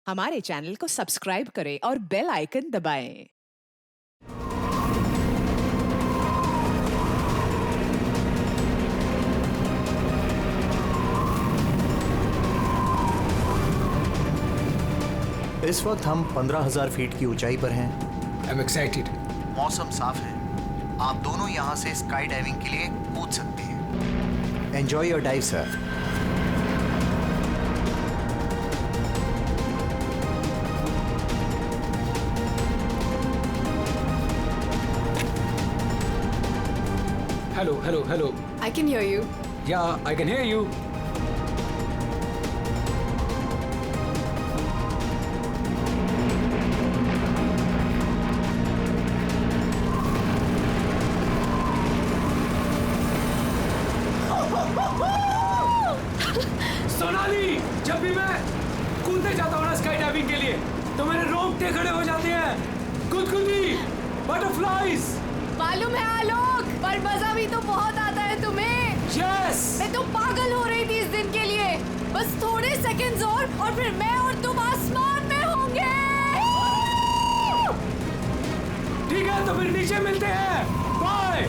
हमारे चैनल को सब्सक्राइब करें और बेल आइकन दबाएं। इस वक्त हम 15,000 फीट की ऊंचाई पर हैं। I'm excited. मौसम साफ है। आप दोनों यहाँ से स्काई डाइविंग के लिए कूद सकते हैं। Enjoy your dive sir. Hello. I can hear you. Yeah, I can hear you. Sonali, जब भी मैं कूदने जाता हूँ ना स्काई डाइविंग के लिए, तो मेरे रोंगटे खड़े हो जाते हैं। गुदगुदी, बटरफ्लाइज। मालूम है आलोक, पर मजा भी तो बहुत आता है तुम्हें। यस। मैं तो पागल हो रही थी इस दिन के लिए। बस थोड़े सेकंड्स और फिर मैं और तुम आसमान में होंगे। ठीक है, तो फिर नीचे मिलते हैं। बाय।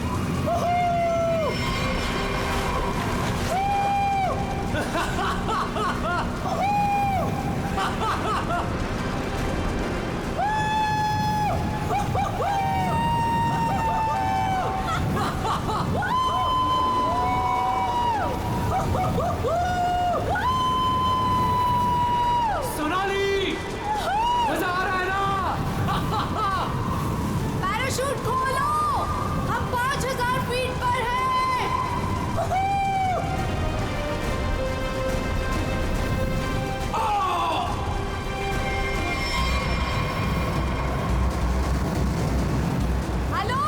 सोनाली, मजा आ रहा है ना? पैराशूट खोलो, हम 5,000 फीट पर हैं। Hello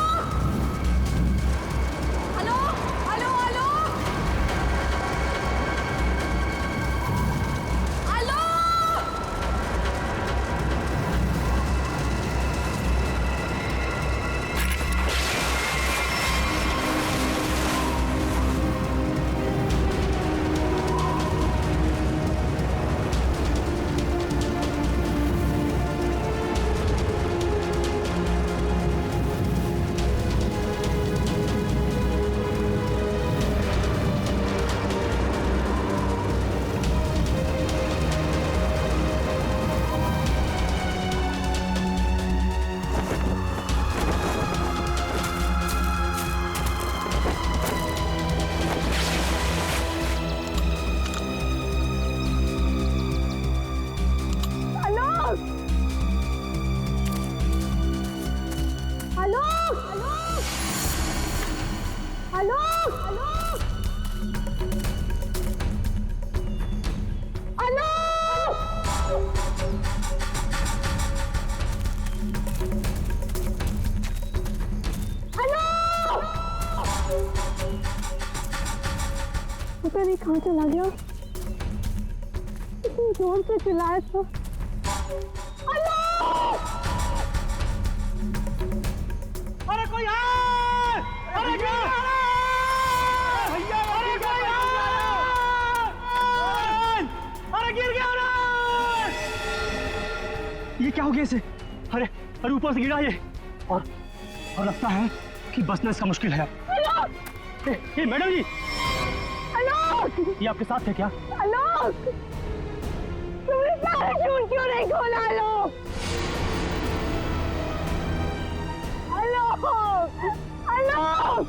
hello hello hello hello. पता नहीं कहाँ चला गया। इतनी जोर से चिल्लाया था। अरे कोई है! अरे क्या? भैया, अरे कोई है! अरे गिर गया रे! ये क्या हो गया इसे? अरे ऊपर से गिरा ये और लगता है कि बचना इसका मुश्किल है। ये मैडम जी, ये आपके साथ है क्या? आलोक, तुमने पैराशूट क्यों नहीं खोला आलोक? आलोक, आलोक।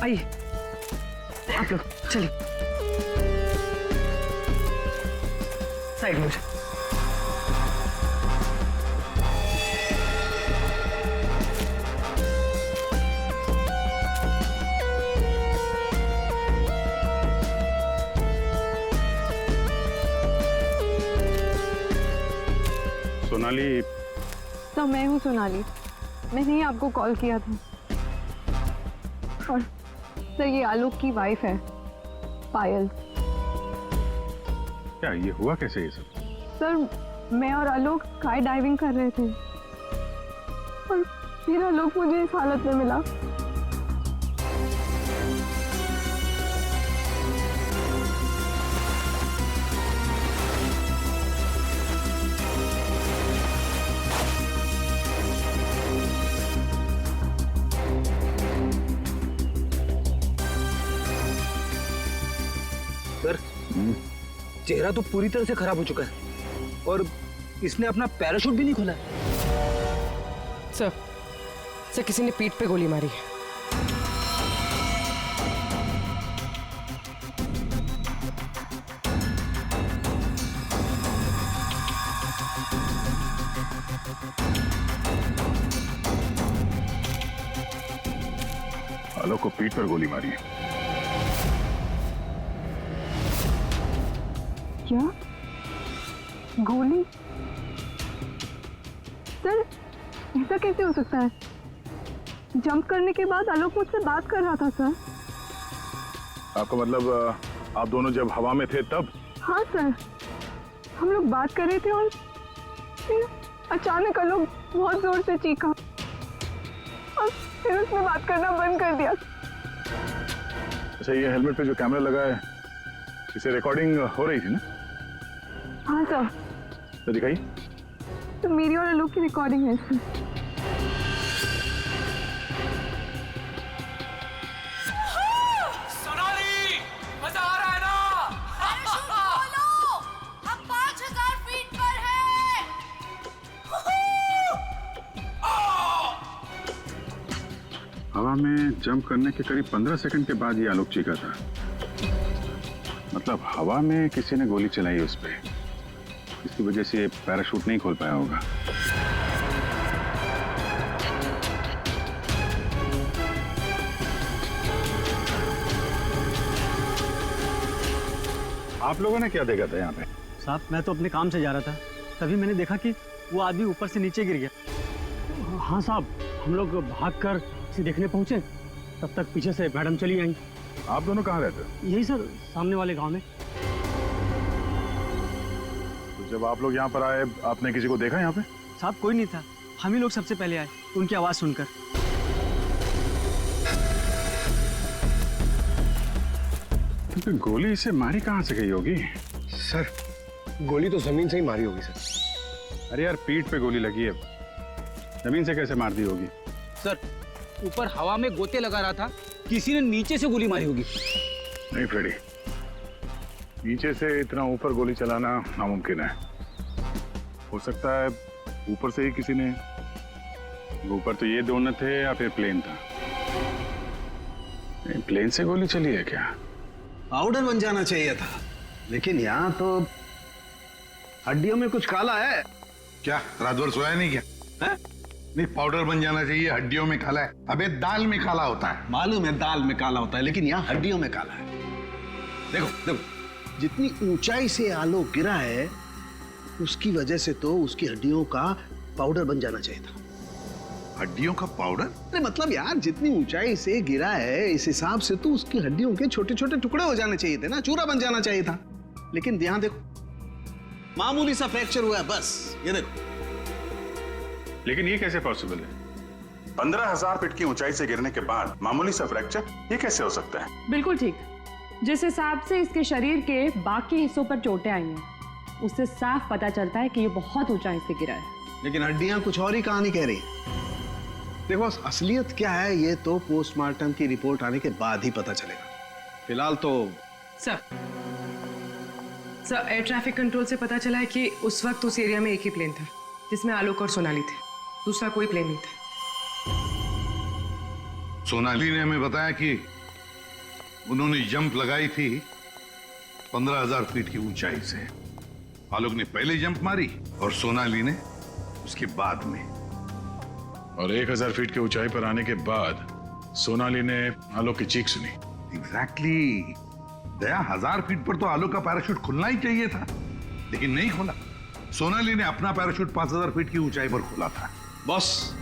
आइए, आप लोग चलिए साइड में। सोनाली, तो मैं हूँ सोनाली। मैंने ही आपको कॉल किया था। और सर ये आलोक की वाइफ है पायल। क्या ये हुआ कैसे ये सब? सर मैं और आलोक स्काई डाइविंग कर रहे थे और फिर आलोक मुझे इस हालत में मिला। सर चेहरा तो पूरी तरह से खराब हो चुका है और इसने अपना पैराशूट भी नहीं खोला। सर किसी ने पीठ पे गोली मारी है। आलोक को पीठ पर गोली मारी है। क्या गोली? सर ऐसा कैसे हो सकता है? जंप करने के बाद आलोक मुझसे बात कर रहा था सर। आपका मतलब आप दोनों जब हवा में थे तब? हाँ सर, हम लोग बात कर रहे थे और फिर अचानक आलोक बहुत जोर से चीखा और फिर उसने बात करना बंद कर दिया। अच्छा, ये हेलमेट पे जो कैमरा लगा है इसे रिकॉर्डिंग हो रही थी ना? हाँ सर। तो दिखाइए। तो मेरी और आलोक की रिकॉर्डिंग है सर। सोनाली, मजा आ रहा है ना? पैराशूट खोलो, हम 5000 फीट पर हैं। हवा में जंप करने के करीब 15 सेकंड के बाद ये आलोक चीखा था। मतलब हवा में किसी ने गोली चलाई उस पे, इसकी वजह से ये पैराशूट नहीं खोल पाया होगा। आप लोगों ने क्या देखा था यहाँ पे? साहब मैं तो अपने काम से जा रहा था, तभी मैंने देखा कि वो आदमी ऊपर से नीचे गिर गया। हाँ साहब, हम लोग भागकर इसे देखने पहुंचे, तब तक पीछे से मैडम चली आई। आप दोनों कहाँ रहते हो? यही सर, सामने वाले गांव में। तो जब आप लोग यहाँ पर आए, आपने किसी को देखा यहाँ पे? साहब कोई नहीं था, हम ही लोग सबसे पहले आए उनकी आवाज सुनकर। तो गोली इसे मारी कहाँ से गई होगी? सर गोली तो जमीन से ही मारी होगी सर। अरे यार, पीठ पे गोली लगी है, जमीन से कैसे मार दी होगी? सर ऊपर हवा में गोते लगा रहा था, किसी ने नीचे से गोली मारी होगी। नहीं फ्रेडी, नीचे से इतना ऊपर गोली चलाना नामुमकिन है। हो सकता है ऊपर से ही किसी ने, ऊपर तो ये दोनों थे या फिर प्लेन था। नहीं, प्लेन से गोली चली है क्या? पाउडर बन जाना चाहिए था, लेकिन यहाँ तो हड्डियों में कुछ काला है। क्या रात भर सोया नहीं क्या? है? नहीं, पाउडर बन जाना चाहिए, हड्डियों में काला है। अबे दाल में काला होता है। मालूम है दाल में काला होता है, लेकिन यहाँ हड्डियों में काला है। देखो देखो, जितनी ऊंचाई से आलोक गिरा है उसकी वजह से तो उसकी हड्डियों का पाउडर बन जाना चाहिए था। हड्डियों का पाउडर? अरे मतलब यार, जितनी ऊंचाई से गिरा है इस हिसाब से तो उसकी हड्डियों के छोटे छोटे टुकड़े हो जाने चाहिए थे ना, चूरा बन जाना चाहिए था। लेकिन यहाँ देखो, मामूली सा फ्रैक्चर हुआ है बस, ये देखो। लेकिन ये कैसे पॉसिबल है? 15,000 फीट की ऊंचाई से गिरने के बाद मामूली सा फ्रैक्चर, ये कैसे हो सकता है? बिल्कुल ठीक। जिस हिसाब से इसके शरीर के बाकी हिस्सों पर चोटें आई हैं, उससे साफ पता चलता है कि ये बहुत ऊंचाई से गिरा है। लेकिन हड्डियां कुछ और ही कहानी कह रही हैं। देखो असलियत क्या है ये तो पोस्टमार्टम की रिपोर्ट आने के बाद ही पता चलेगा। फिलहाल तो सर एयर ट्रैफिक कंट्रोल से पता चला है कि उस वक्त उस एरिया में एक ही प्लेन था जिसमें आलोक और सोनाली थे, दूसरा कोई प्लेन नहीं था। सोनाली ने हमें बताया कि उन्होंने जंप लगाई थी 15,000 फीट की ऊंचाई से। आलोक ने पहले जंप मारी और सोनाली ने उसके बाद में। और 1,000 फीट की ऊंचाई पर आने के बाद सोनाली ने आलोक की चीख सुनी। एग्जैक्टली। दया, 1000 फीट पर तो आलोक का पैराशूट खुलना ही चाहिए था, लेकिन नहीं खोला। सोनाली ने अपना पैराशूट 5,000 फीट की ऊंचाई पर खोला था। बॉस,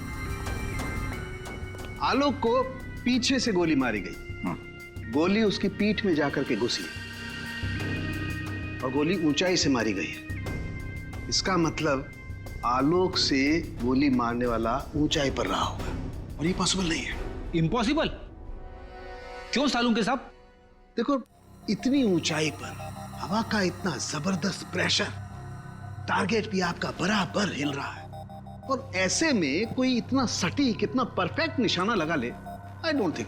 आलोक को पीछे से गोली मारी गई। गोली उसकी पीठ में जाकर के घुसी और गोली ऊंचाई से मारी गई है। इसका मतलब आलोक से गोली मारने वाला ऊंचाई पर रहा होगा और ये पॉसिबल नहीं है। इम्पॉसिबल? क्यों सालून के साहब? देखो, इतनी ऊंचाई पर हवा का इतना जबरदस्त प्रेशर, टारगेट भी आपका बराबर हिल रहा है और ऐसे में कोई इतना सटीक, इतना परफेक्ट निशाना लगा ले, I don't think,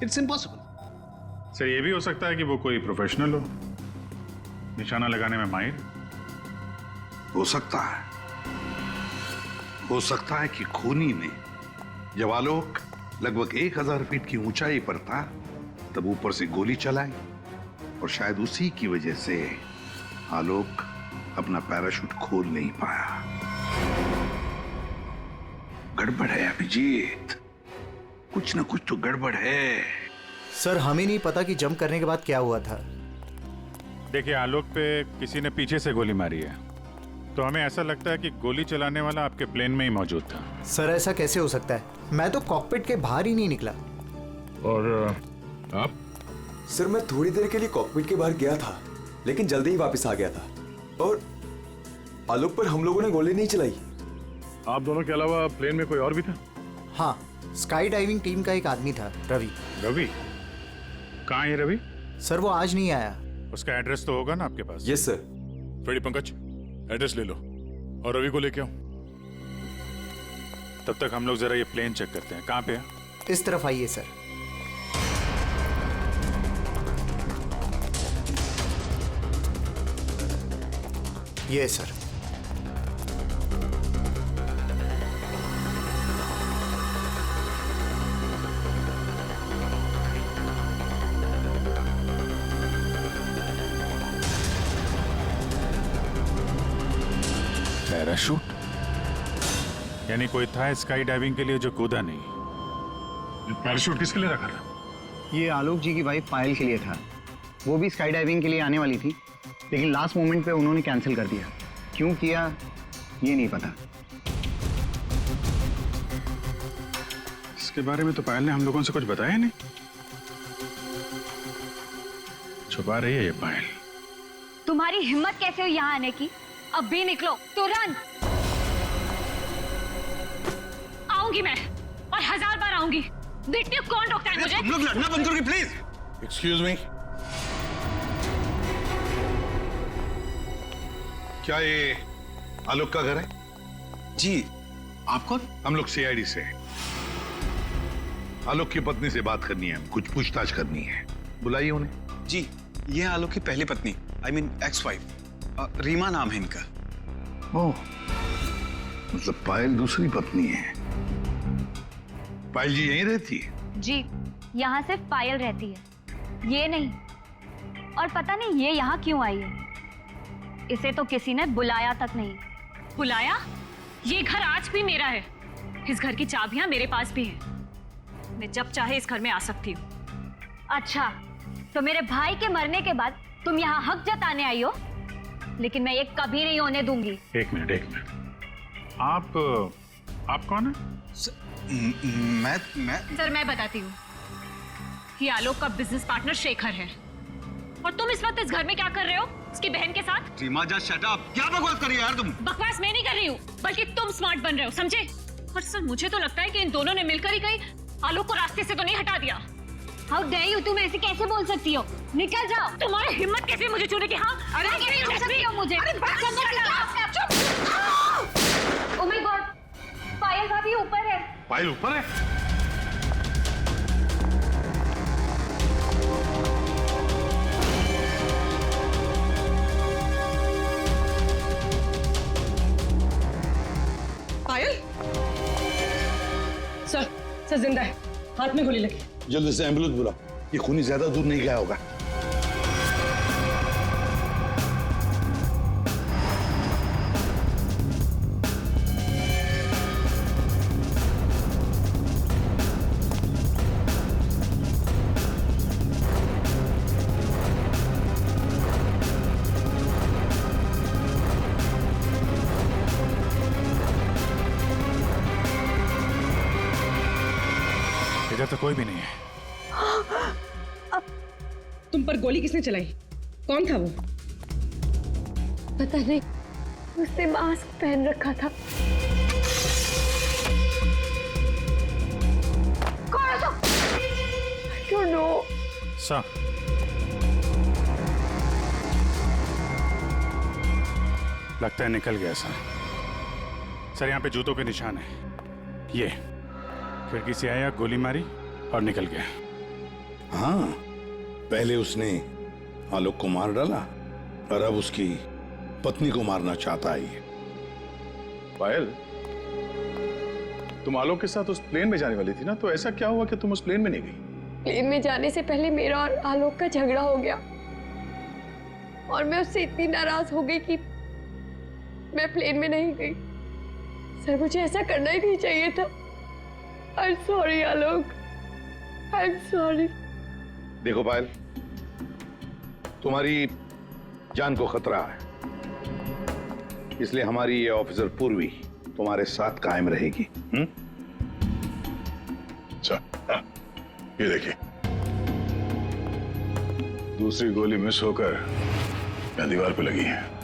it's impossible. Sir, ये भी हो सकता है कि वो कोई प्रोफेशनल हो, निशाना लगाने में माहिर। हो सकता है। हो सकता है कि खूनी ने जब आलोक लगभग 1000 फीट की ऊंचाई पर था तब ऊपर से गोली चलाई और शायद उसी की वजह से आलोक अपना पैराशूट खोल नहीं पाया। गड़बड़ है अभिजीत, कुछ ना कुछ तो गड़बड़ है। सर, हमें नहीं पता कि जंप करने के बाद क्या हुआ था। देखिए, आलोक पे किसी ने पीछे से गोली मारी है, तो हमें ऐसा लगता है कि गोली चलाने वाला आपके प्लेन में ही मौजूद था। सर, ऐसा कैसे हो सकता है? मैं तो कॉकपिट के बाहर ही नहीं निकला। और आप? सर, मैं थोड़ी देर के लिए कॉकपिट के बाहर गया था, लेकिन जल्दी ही वापस आ गया था और आलोक पर हम लोगों ने गोली नहीं चलाई। आप दोनों के अलावा प्लेन में कोई और भी था? हाँ, स्काई डाइविंग टीम का एक आदमी था, रवि। रवि? कहाँ है रवि? सर, वो आज नहीं आया। उसका एड्रेस तो होगा ना आपके पास? Yes sir. Freddy, Pankaj, address ले लो और रवि को लेके आओ। तब तक हम लोग जरा ये प्लेन चेक करते हैं। कहाँ पे है? इस तरफ आइए सर। ये सर। पैराशूट? यानी कोई था स्काई डाइविंग के लिए जो कूदा नहीं। पैराशूट किसके लिए रखा था? ये आलोक जी की वाइफ पायल के लिए था। वो भी स्काई डाइविंग के लिए आने वाली थी, लेकिन लास्ट मोमेंट पे उन्होंने कैंसिल कर दिया। क्यों किया ये नहीं पता। इसके बारे में तो पायल ने हम लोगों से कुछ बताया नहीं। छुपा रही है ये पायल। तुम्हारी हिम्मत कैसे हुई यहाँ आने की? अब भी निकलो तुरंत। आऊंगी मैं और 1000 बार आऊंगी। देखती हूँ कौन रोकता है मुझे। तुम लोग लड़ना बंद करोगे प्लीज? एक्सक्यूज मी, क्या ये आलोक का घर है? जी। आप कौन? हम लोग सीआईडी से हैं। आलोक की पत्नी से बात करनी है, कुछ पूछताछ करनी है। बुलाइए उन्हें। जी, ये आलोक की पहली पत्नी, I mean ex wife, Reema नाम है इनका। ओह, मतलब पायल दूसरी पत्नी है। पायल जी यहीं रहती है? जी, यहाँ सिर्फ पायल रहती है, ये नहीं। और पता नहीं ये यहाँ क्यों आई है। इसे तो किसी ने बुलाया तक नहीं। बुलाया? ये घर आज भी मेरा है। इस घर की चाबियां मेरे पास भी हैं। मैं जब चाहे इस घर में आ सकती हूँ। अच्छा, तो मेरे भाई के मरने के बाद तुम यहाँ हक जताने आई हो, लेकिन मैं ये कभी नहीं होने दूंगी। एक मिनट। आप कौन है? मैं सर, मैं बताती हूँ। ये आलोक का बिजनेस पार्टनर शेखर है। और तुम इस वक्त इस घर में क्या कर रहे हो? उसकी बहन के साथ? Reema, just shut up. क्या बकवास कर रही हो यार तुम? बकवास मैं नहीं कर रही हूँ, बल्कि तुम स्मार्ट बन रहे हो, समझे? और सर, मुझे तो लगता है कि इन दोनों ने मिलकर ही कहीं आलोक को रास्ते से तो नहीं हटा दिया। हाउ डेयर यू, तुम ऐसे कैसे बोल सकती हो? निकल जाओ। तुम्हारी हिम्मत कैसे मुझे छूने की? हाँ, अरे कैसे छू सकती हो मुझे? ओह माय गॉड, पायल भाभी ऊपर है। पायल ऊपर है? पायल? सर जिंदा है, हाथ में गोली लगी। जल्दी से एम्बुलेंस बुलाओ, ये खूनी ज्यादा दूर नहीं गया होगा। इधर तो कोई भी नहीं है। तुम पर गोली किसने चलाई? कौन था वो? पता नहीं, उसने मास्क पहन रखा था। कौन था? I don't know. सर, लगता है निकल गया सर। सर यहाँ पे जूतों के निशान है। ये खिड़की से आया, गोली मारी और निकल गया। हाँ, पहले उसने आलोक को मार डाला और अब उसकी पत्नी को मारना चाहता है ये। पायल, तुम आलोक के साथ उस प्लेन में जाने वाली थी ना, तो ऐसा क्या हुआ कि तुम उस प्लेन में नहीं गई? प्लेन में जाने से पहले मेरा और आलोक का झगड़ा हो गया और मैं उससे इतनी नाराज हो गई कि मैं प्लेन में नहीं गई। सर, मुझे ऐसा करना ही नहीं चाहिए था। I'm sorry Alok, I'm sorry। देखो पायल, तुम्हारी जान को खतरा है, इसलिए हमारी ये ऑफिसर पूर्वी तुम्हारे साथ कायम रहेगी। अच्छा, ये देखिए, दूसरी गोली मिस होकर यहाँ दीवार पे लगी है।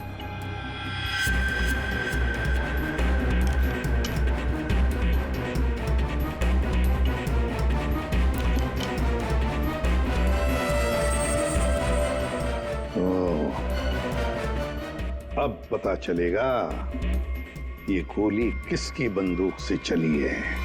अब पता चलेगा ये गोली किसकी बंदूक से चली है।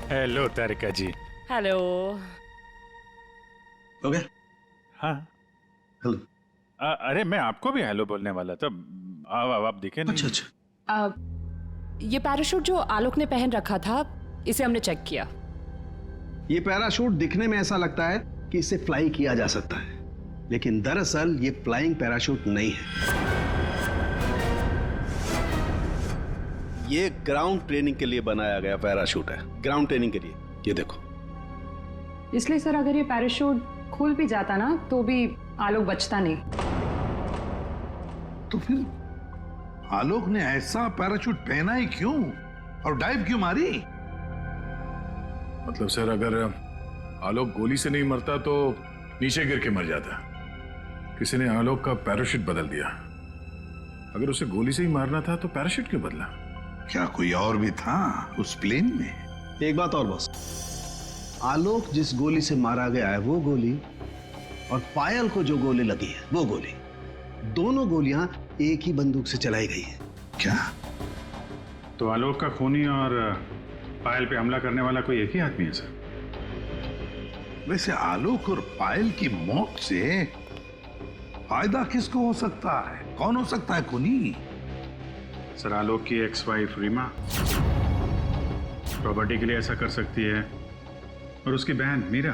हेलो तारिका जी। हेलो। हो गया? हाँ। हेलो। अरे मैं आपको भी हेलो बोलने वाला था। आप दिखे नहीं। अच्छा अच्छा। ये पैराशूट जो आलोक ने पहन रखा था, इसे हमने चेक किया। ये पैराशूट दिखने में ऐसा लगता है कि इसे फ्लाई किया जा सकता है, लेकिन दरअसल ये फ्लाइंग पैराशूट नहीं है। ये ग्राउंड ट्रेनिंग के लिए बनाया गया पैराशूट है, ग्राउंड ट्रेनिंग के लिए। ये देखो। इसलिए सर, अगर ये पैराशूट खुल भी जाता ना तो भी आलोक बचता नहीं। तो फिर आलोक ने ऐसा पैराशूट पहना ही क्यों और डाइव क्यों मारी? मतलब सर, अगर आलोक गोली से नहीं मरता तो नीचे गिर के मर जाता। किसी ने आलोक का पैराशूट बदल दिया। अगर उसे गोली से ही मारना था तो पैराशूट क्यों बदला? क्या कोई और भी था उस प्लेन में? एक बात और बस, आलोक जिस गोली से मारा गया है वो गोली और पायल को जो गोली लगी है वो गोली, दोनों गोलियां एक ही बंदूक से चलाई गई है। क्या? तो आलोक का खूनी और पायल पे हमला करने वाला कोई एक ही आदमी है सर? वैसे आलोक और पायल की मौत से फायदा किसको हो सकता है? कौन हो सकता है खूनी? सर, आलोक की एक्स वाइफ रीमा प्रॉपर्टी के लिए ऐसा कर सकती है, और उसकी बहन मीरा।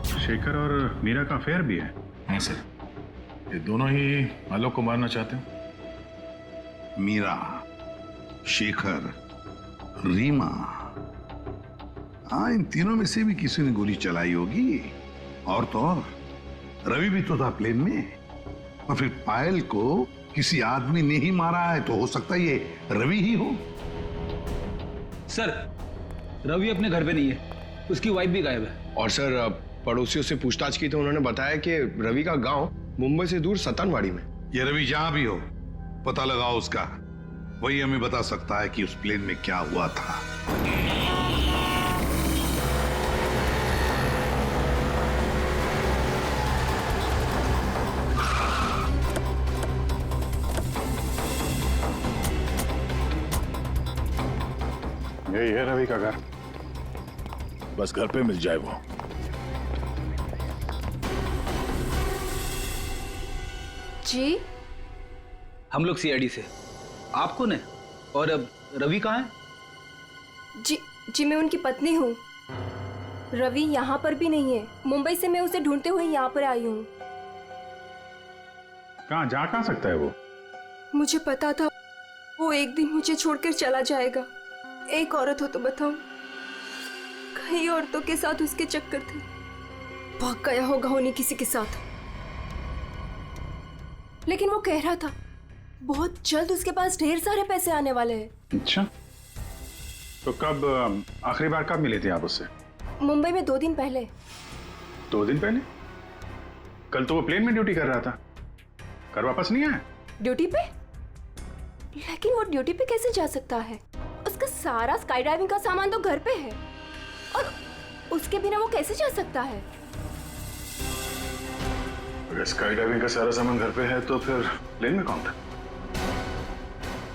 शेखर और मीरा का अफेयर भी है। हाँ सर, ये दोनों ही आलोक को मारना चाहते हैं। मीरा, शेखर, रीमा, हाँ, इन तीनों में से भी किसी ने गोली चलाई होगी। और तो और रवि भी तो था प्लेन में, और फिर पायल को किसी आदमी ने ही मारा है, तो हो सकता है ये रवि ही हो। सर, रवि अपने घर पे नहीं है, उसकी वाइफ भी गायब है। और सर, पड़ोसियों से पूछताछ की तो उन्होंने बताया कि रवि का गांव मुंबई से दूर सतनवाड़ी में। ये रवि जहां भी हो, पता लगाओ उसका, वही हमें बता सकता है कि उस प्लेन में क्या हुआ था। यही है रवि का घर, बस घर पे मिल जाए वो। जी, हम लोग सीआईडी से। आप कौन है और अब रवि कहाँ है? जी मैं उनकी पत्नी हूँ। रवि यहाँ पर भी नहीं है। मुंबई से मैं उसे ढूंढते हुए यहाँ पर आई हूँ। जा कहाँ सकता है वो? मुझे पता था वो एक दिन मुझे छोड़कर चला जाएगा। एक औरत हो तो बताऊं, कई औरतों के साथ उसके चक्कर थे। भाग गया होगा उन्हीं किसी के साथ। लेकिन वो कह रहा था बहुत जल्द उसके पास ढेर सारे पैसे आने वाले हैं। अच्छा, तो कब आखिरी बार कब मिले थे आप उससे? मुंबई में 2 दिन पहले। 2 दिन पहले? कल तो वो प्लेन में ड्यूटी कर रहा था, घर वापस नहीं आया? ड्यूटी पे? लेकिन वो ड्यूटी पे कैसे जा सकता है? उसका सारा स्काई डाइविंग का सामान तो घर पे है और उसके बिना वो कैसे जा सकता है? अगर स्काई डाइविंग का सारा सामान घर पे है तो फिर प्लेन में कौन था?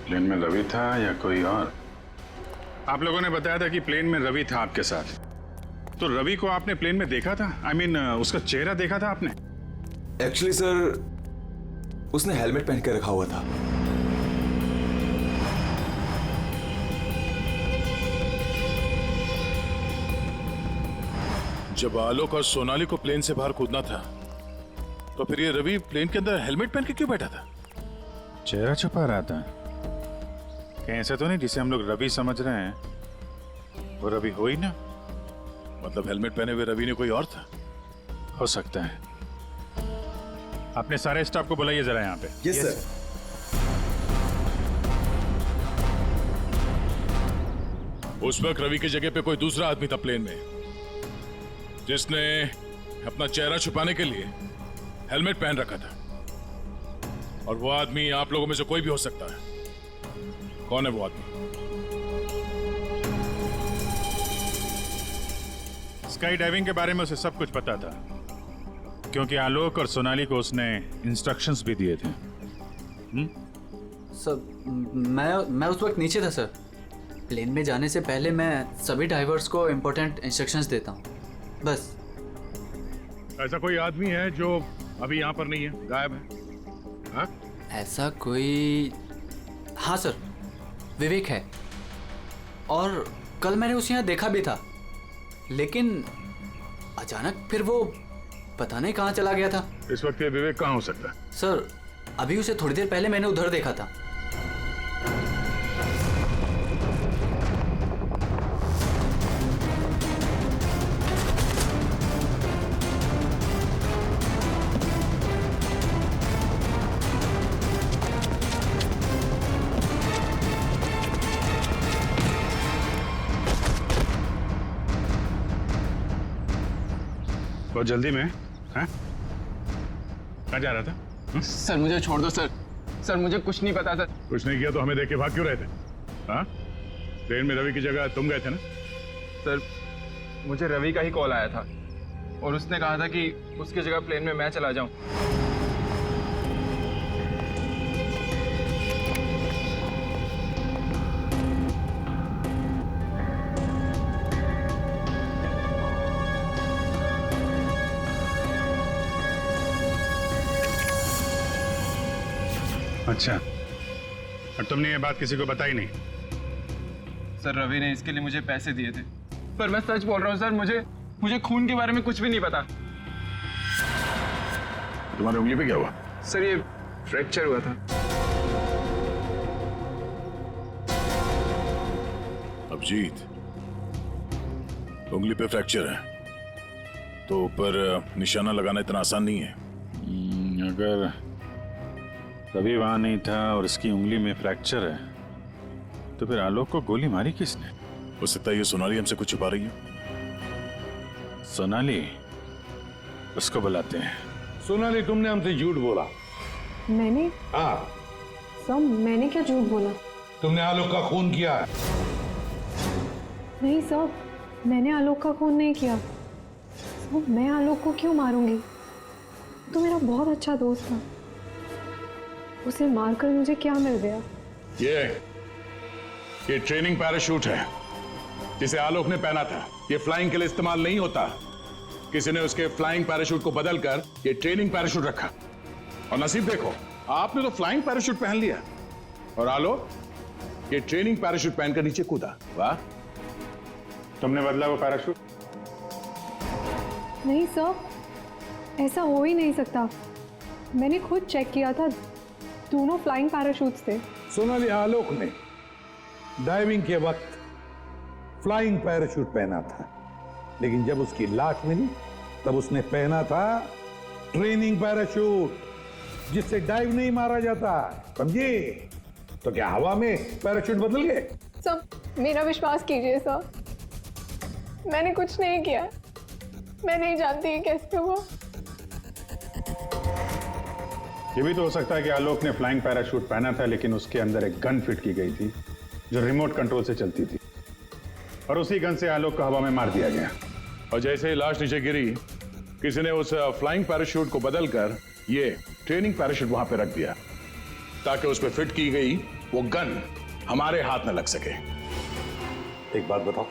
प्लेन में रवि था या कोई और? आप लोगों ने बताया था कि प्लेन में रवि था आपके साथ, तो रवि को आपने प्लेन में देखा था? I mean, उसका चेहरा देखा था आपने? एक्चुअली सर, उसने हेलमेट पहन के रखा हुआ था। जब आलोक और सोनाली को प्लेन से बाहर कूदना था, तो फिर ये रवि प्लेन के अंदर हेलमेट पहन के क्यों बैठा था? चेहरा छुपा रहा था। कहीं ऐसा तो नहीं जिसे हम लोग रवि समझ रहे हैं वो रवि हो ही ना? मतलब हेलमेट पहने हुए रवि ने कोई और था? हो सकता है। अपने सारे स्टाफ को बुलाइए जरा यहाँ पे। Yes sir. उस वक्त रवि की जगह पे कोई दूसरा आदमी था प्लेन में, जिसने अपना चेहरा छुपाने के लिए हेलमेट पहन रखा था। और वो आदमी आप लोगों में से कोई भी हो सकता है। कौन है वो आदमी? स्काई डाइविंग के बारे में उसे सब कुछ पता था, क्योंकि आलोक और सोनाली को उसने इंस्ट्रक्शंस भी दिए थे। सर, मैं उस वक्त नीचे था सर। प्लेन में जाने से पहले मैं सभी डाइवर्स को इम्पोर्टेंट इंस्ट्रक्शंस देता हूँ, बस। ऐसा कोई आदमी है जो अभी यहाँ पर नहीं है, गायब है? हाँ? ऐसा कोई? हाँ सर, विवेक है। और कल मैंने उसे यहाँ देखा भी था, लेकिन अचानक फिर वो पता नहीं कहाँ चला गया था। इस वक्त ये विवेक कहाँ हो सकता है? सर, अभी उसे थोड़ी देर पहले मैंने उधर देखा था। बहुत जल्दी में? हैं? कहाँ जा रहा था? सर मुझे छोड़ दो सर। सर मुझे कुछ नहीं पता सर। कुछ नहीं किया तो हमें देख के भाग क्यों रहे थे? हाँ? ट्रेन में रवि की जगह तुम गए थे ना? सर मुझे रवि का ही कॉल आया था और उसने कहा था कि उसकी जगह प्लेन में मैं चला जाऊं। अच्छा, और तुमने ये बात किसी को बताई नहीं? सर रवि ने इसके लिए मुझे पैसे दिए थे, पर मैं सच बोल रहा हूँ सर, मुझे खून के बारे में कुछ भी नहीं पता। तुम्हारी उंगली पे क्या हुआ? सर ये फ्रैक्चर हुआ था। अभिजीत, उंगली पे फ्रैक्चर है तो ऊपर निशाना लगाना इतना आसान नहीं है। अगर रवि वहां नहीं था और इसकी उंगली में फ्रैक्चर है, तो फिर आलोक को गोली मारी किसने? हो सकता है ये सोनाली हमसे कुछ छुपा रही है। सोनाली? उसको बुलाते हैं। सोनाली, तुमने हमसे झूठ बोला। मैंने? हाँ। सर, मैंने क्या झूठ बोला? तुमने आलोक का खून किया है। नहीं सर, मैंने आलोक का खून नहीं किया। सर, मैं आलोक को क्यों मारूंगी? तो मेरा बहुत अच्छा दोस्त था, उसे मारकर मुझे क्या मिल गया? ये ट्रेनिंग पैराशूट है जिसे आलोक ने पहना था। ये फ्लाइंग के लिए इस्तेमाल नहीं होता। किसी ने उसके फ्लाइंग पैराशूट को बदलकर ये ट्रेनिंग पैराशूट रखा, और नसीब देखो, आपने तो फ्लाइंग पैराशूट पहन लिया और आलोक ये ट्रेनिंग पैराशूट पहनकर नीचे कूदा। वाह, तुमने बदला वो पैराशूट? नहीं सर, ऐसा हो ही नहीं सकता। मैंने खुद चेक किया था, दोनों फ्लाइंग पैराशूट्स थे। सोनाली, आलोक ने डाइविंग के वक्त फ्लाइंग पैराशूट पहना था, लेकिन जब उसकी लाश मिली तब उसने पहना था ट्रेनिंग पैराशूट, जिससे डाइव नहीं मारा जाता, समझे? तो क्या हवा में पैराशूट बदल गए? सर, मेरा विश्वास कीजिए सर, मैंने कुछ नहीं किया। मैं नहीं जानती ये कैसे हुआ। ये भी तो हो सकता है कि आलोक ने फ्लाइंग पैराशूट पहना था, लेकिन उसके अंदर एक गन फिट की गई थी जो रिमोट कंट्रोल से चलती थी, और उसी गन से आलोक को हवा में मार दिया गया। और जैसे ही लाश नीचे गिरी, किसी ने उस फ्लाइंग पैराशूट को बदलकर ये ट्रेनिंग पैराशूट वहां पे रख दिया, ताकि उस पर फिट की गई वो गन हमारे हाथ में लग सके। एक बात बताओ,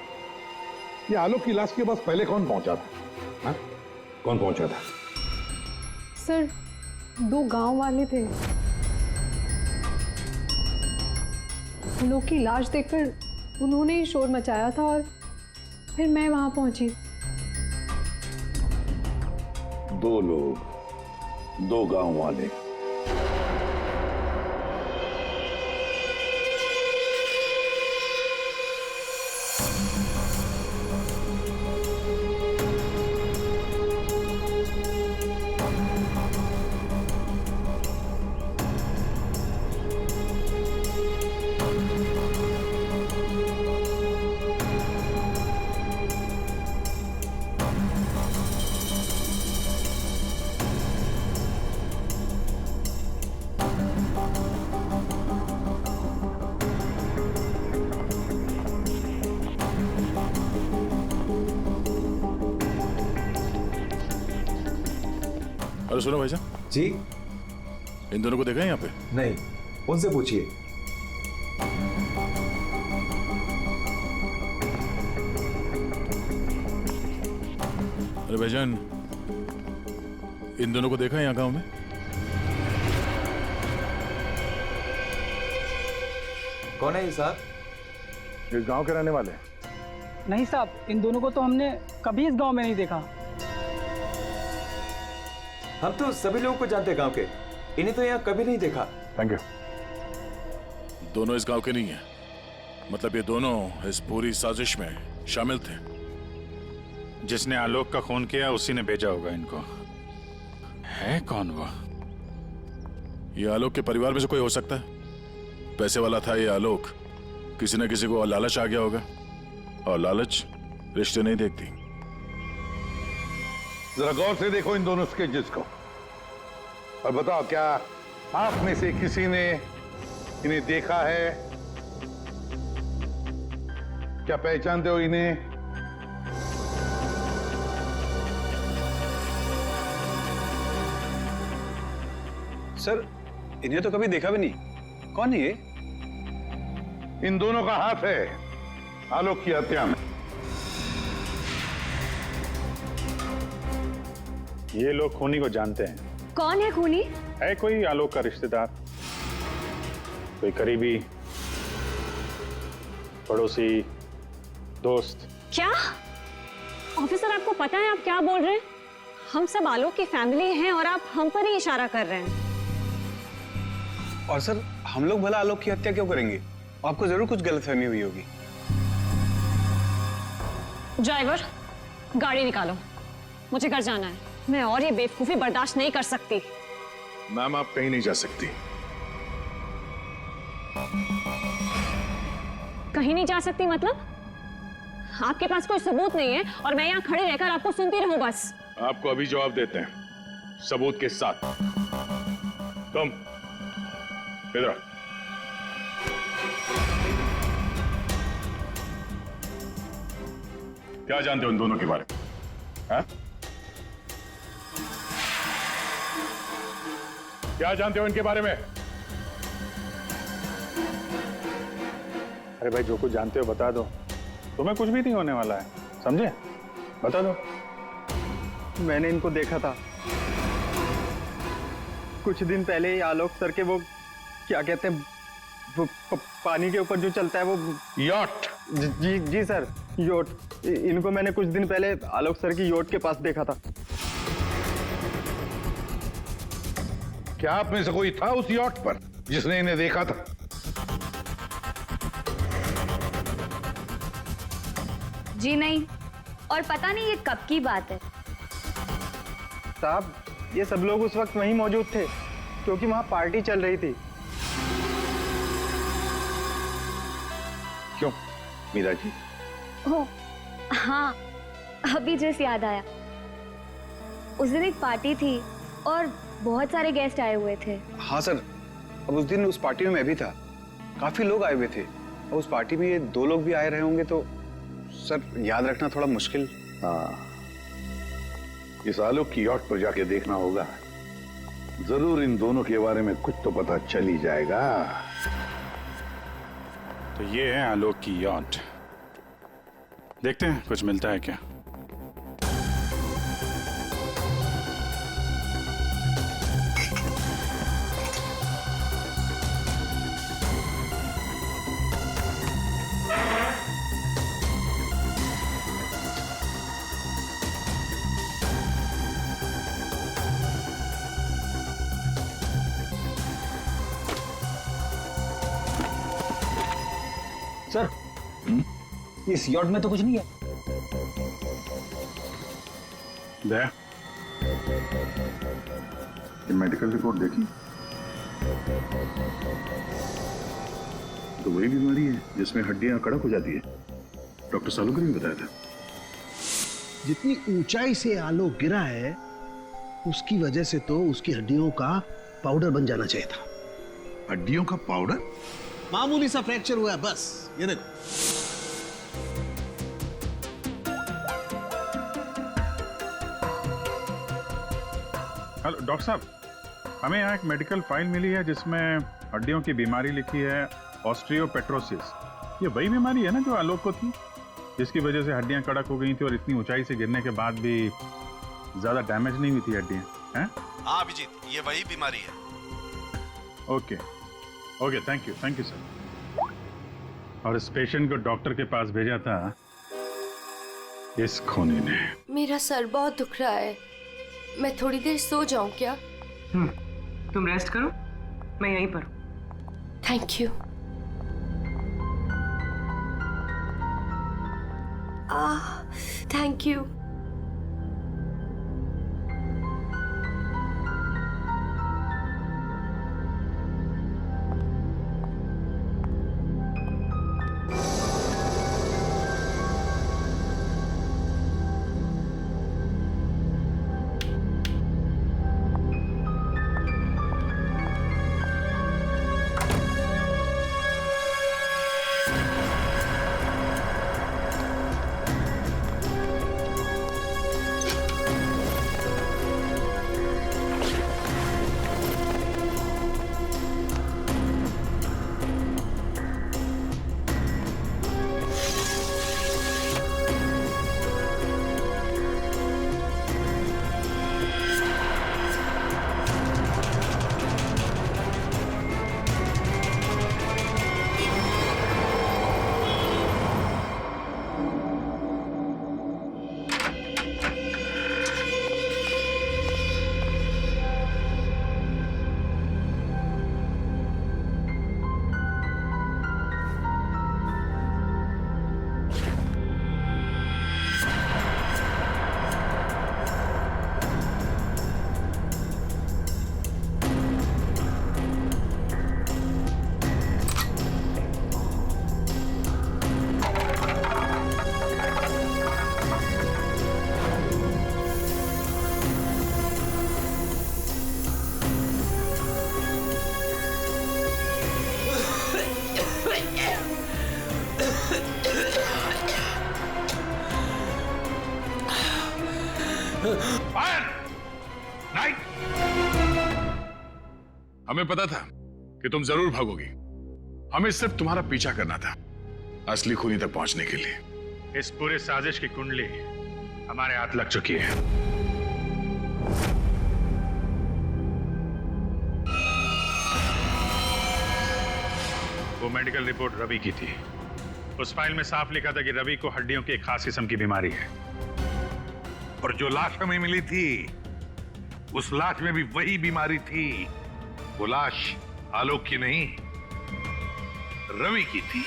ये आलोक की लाश के पास पहले कौन पहुंचा था? हाँ? कौन पहुंचा था? सर, 2 गांव वाले थे। आलोक की लाश देखकर उन्होंने ही शोर मचाया था और फिर मैं वहां पहुंची। 2 लोग, 2 गांव वाले। अरे सुनो भाईजान जी, इन दोनों को देखा है यहाँ पे? नहीं, उनसे पूछिए। अरे भाईजान, इन दोनों को देखा है यहाँ गांव में? कौन है ये साहब? इस गांव के रहने वाले? नहीं साहब, इन दोनों को तो हमने कभी इस गांव में नहीं देखा। हम तो सभी लोगों को जानते हैं गांव के, इन्हें तो यहाँ कभी नहीं देखा। Thank you. दोनों इस गांव के नहीं है, मतलब ये दोनों इस पूरी साजिश में शामिल थे। जिसने आलोक का खून किया उसी ने भेजा होगा इनको। है कौन वो? ये आलोक के परिवार में से कोई हो सकता है। पैसे वाला था ये आलोक, किसी न किसी को लालच आ गया होगा, और लालच रिश्ते नहीं देखती। जरा गौर से देखो इन दोनों स्केचेस को और बताओ, क्या आप में से किसी ने इन्हें देखा है? क्या पहचानते हो इन्हें? सर, इन्हें तो कभी देखा भी नहीं। कौन है ये? इन दोनों का हाथ है आलोक की हत्या में। ये लोग खूनी को जानते हैं। कौन है खूनी? है कोई आलोक का रिश्तेदार, कोई करीबी, पड़ोसी, दोस्त। क्या ऑफिसर, आपको पता है आप क्या बोल रहे हैं? हम सब आलोक की फैमिली हैं और आप हम पर ही इशारा कर रहे हैं। और सर, हम लोग भला आलोक की हत्या क्यों करेंगे? आपको जरूर कुछ गलतफहमी हुई होगी। ड्राइवर, गाड़ी निकालो, मुझे घर जाना है। मैं और ये बेवकूफी बर्दाश्त नहीं कर सकती। मैम, आप कहीं नहीं जा सकती। कहीं नहीं जा सकती मतलब? आपके पास कोई सबूत नहीं है और मैं यहाँ खड़े रहकर आपको सुनती रहूं बस? आपको अभी जवाब देते हैं, सबूत के साथ। तुम इधर। क्या जानते हो इन दोनों के बारे में? हाँ? क्या जानते हो इनके बारे में? अरे भाई, जो कुछ जानते हो बता दो, तुम्हें कुछ भी नहीं होने वाला है, समझे? बता दो। मैंने इनको देखा था कुछ दिन पहले ही। आलोक सर के वो क्या कहते हैं, वो पानी के ऊपर जो चलता है वो यॉट। जी जी सर। योट, इनको मैंने कुछ दिन पहले आलोक सर की योट के पास देखा था। क्या आप में से कोई था उस यॉट पर जिसने इन्हें देखा था? जी नहीं, और पता नहीं ये कब की बात है। साहब, ये सब लोग उस वक्त वहीं मौजूद थे क्योंकि वहां पार्टी चल रही थी। क्यों मीरा जी? ओ, हाँ, अभी जस्ट याद आया। उस दिन एक पार्टी थी और बहुत सारे गेस्ट आए हुए थे। हाँ सर, अब उस दिन उस पार्टी में मैं भी था, काफी लोग आए हुए थे और उस पार्टी में ये 2 लोग भी आए रहे होंगे, तो सर याद रखना थोड़ा मुश्किल। हाँ, इस आलोक की यॉट पर जाके देखना होगा, जरूर इन दोनों के बारे में कुछ तो पता चल ही जाएगा। तो ये है आलोक की यॉट, देखते हैं कुछ मिलता है क्या। सर, इस यॉट में तो कुछ नहीं है। दया, ये मेडिकल रिपोर्ट देखी तो वही बीमारी है जिसमें हड्डियां कड़क हो जाती है। डॉक्टर सालुकर ने बताया था। जितनी ऊंचाई से आलोक गिरा है उसकी वजह से तो उसकी हड्डियों का पाउडर बन जाना चाहिए था। हड्डियों का पाउडर? मामूली सा फ्रैक्चर हुआ है बस, ये देखो। हेलो डॉक्टर साहब, हमें यहाँ एक मेडिकल फाइल मिली है जिसमें हड्डियों की बीमारी लिखी है, ऑस्टियोपेट्रोसिस। ये वही बीमारी है ना जो आलोक को थी, जिसकी वजह से हड्डियां कड़क हो गई थी और इतनी ऊंचाई से गिरने के बाद भी ज्यादा डैमेज नहीं हुई थी हड्डियां, हैं? हाँ अभिजीत, ये वही बीमारी है। Okay okay, thank you sir. और इस पेशेंट को डॉक्टर के पास भेजा था इस खूनी ने। मेरा सर बहुत दुख रहा है, मैं थोड़ी देर सो जाऊं क्या? तुम रेस्ट करो, मैं यहीं पर हूं। Thank you. Thank you. हमें पता था कि तुम जरूर भागोगी। हमें सिर्फ तुम्हारा पीछा करना था असली खूनी तक पहुंचने के लिए। इस पूरे साजिश की कुंडली हमारे हाथ लग चुकी है। वो मेडिकल रिपोर्ट रवि की थी, उस फाइल में साफ लिखा था कि रवि को हड्डियों की एक खास किस्म की बीमारी है। और जो लाश हमें मिली थी उस लाश में भी वही बीमारी थी। वो लाश आलोक की नहीं, रवि की थी।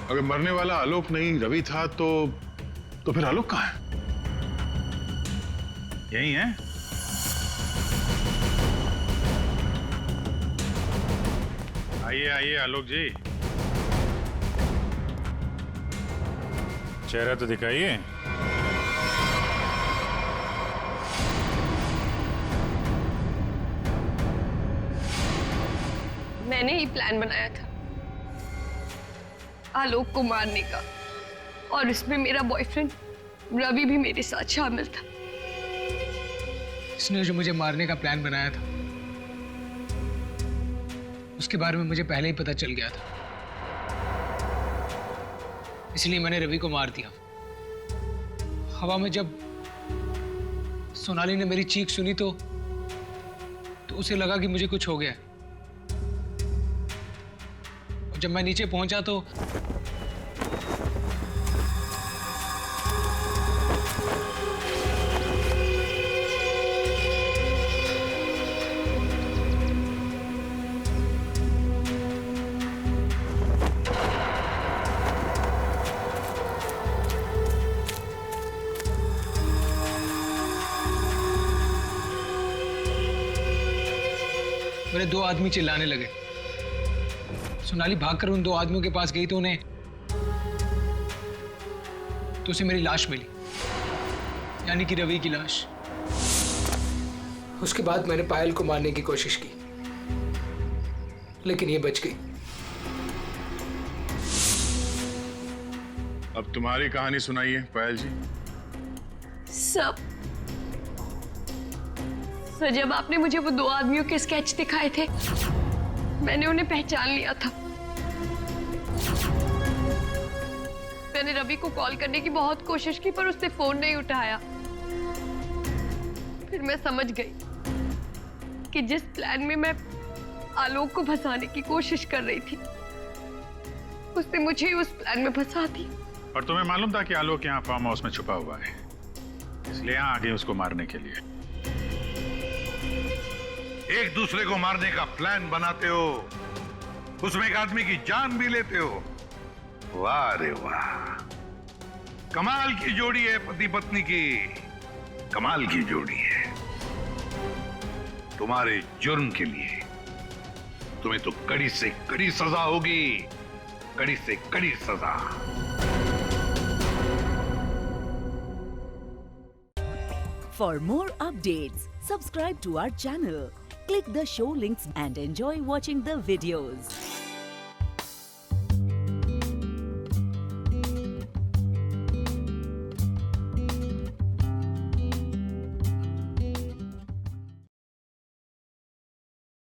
अगर मरने वाला आलोक नहीं रवि था तो फिर आलोक कहाँ है? यही है। आइए आइए आलोक जी, चेहरा तो दिखाइए। मैंने ही प्लान बनाया था आलोक को मारने का, और इसमें मेरा बॉयफ्रेंड रवि भी मेरे साथ शामिल था। इसने जो मुझे मारने का प्लान बनाया था उसके बारे में मुझे पहले ही पता चल गया था, इसलिए मैंने रवि को मार दिया। हवा में जब सोनाली ने मेरी चीख सुनी तो उसे लगा कि मुझे कुछ हो गया। और जब मैं नीचे पहुंचा तो मेरे दो आदमी चिल्लाने लगे। सोनाली भागकर उन दो आदमियों के पास गई तो उसे मेरी लाश मिली, यानी कि रवि की लाश। उसके बाद मैंने पायल को मारने की कोशिश की, लेकिन ये बच गई। अब तुम्हारी कहानी सुनाइए पायल जी। सर, जब आपने मुझे वो दो आदमियों के स्केच दिखाए थे, मैंने उन्हें पहचान लिया था। मैंने रवि को कॉल करने की बहुत कोशिश की, पर उसने फोन नहीं उठाया। फिर मैं समझ गई कि जिस प्लान में मैं आलोक को फंसाने की कोशिश कर रही थी, उसने मुझे ही उस प्लान में फंसा दिया। और तुम्हें मालूम था कि आलोक यहाँ फार्म हाउस में छुपा हुआ है, इसलिए यहाँ आ गए उसको मारने के लिए। एक दूसरे को मारने का प्लान बनाते हो, उसमें एक आदमी की जान भी लेते हो। वाह रे वाह, कमाल की जोड़ी है पति पत्नी की, कमाल की जोड़ी है। तुम्हारे जुर्म के लिए तुम्हें तो कड़ी से कड़ी सजा होगी, कड़ी से कड़ी सजा। For more updates, subscribe to our channel, click the show links and enjoy watching the videos.